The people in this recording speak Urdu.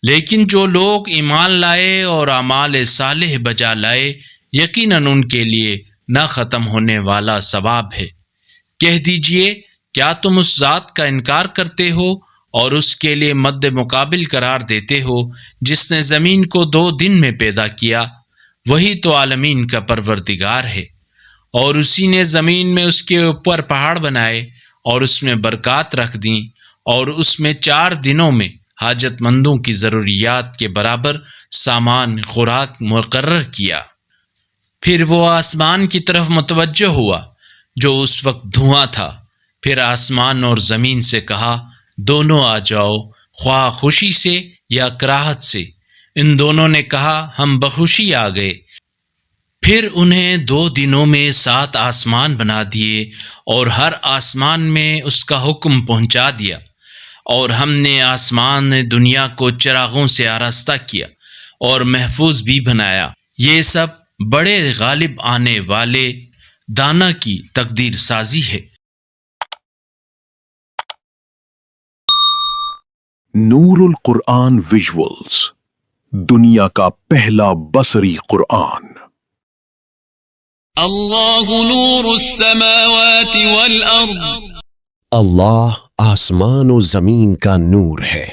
لیکن جو لوگ ایمان لائے اور اعمال صالح بجا لائے یقیناً ان کے لیے نہ ختم ہونے والا ثواب ہے۔ کہہ دیجئے کیا تم اس ذات کا انکار کرتے ہو اور اس کے لیے مد مقابل قرار دیتے ہو جس نے زمین کو 2 دن میں پیدا کیا؟ وہی تو عالمین کا پروردگار ہے۔ اور اسی نے زمین میں اس کے اوپر پہاڑ بنائے اور اس میں برکات رکھ دیں اور اس میں 4 دنوں میں حاجت مندوں کی ضروریات کے برابر سامان خوراک مقرر کیا۔ پھر وہ آسمان کی طرف متوجہ ہوا جو اس وقت دھواں تھا، پھر آسمان اور زمین سے کہا دونوں آ جاؤ، خواہ خوشی سے یا کراہت سے۔ ان دونوں نے کہا ہم بخوشی آ گئے۔ پھر انہیں 2 دنوں میں 7 آسمان بنا دیے اور ہر آسمان میں اس کا حکم پہنچا دیا، اور ہم نے آسمان دنیا کو چراغوں سے آراستہ کیا اور محفوظ بھی بنایا۔ یہ سب بڑے غالب آنے والے دانا کی تقدیر سازی ہے۔ نور القرآن ویژولز، دنیا کا پہلا بصری قرآن۔ اللہ نور السماوات والارض، اللہ آسمان و زمین کا نور ہے۔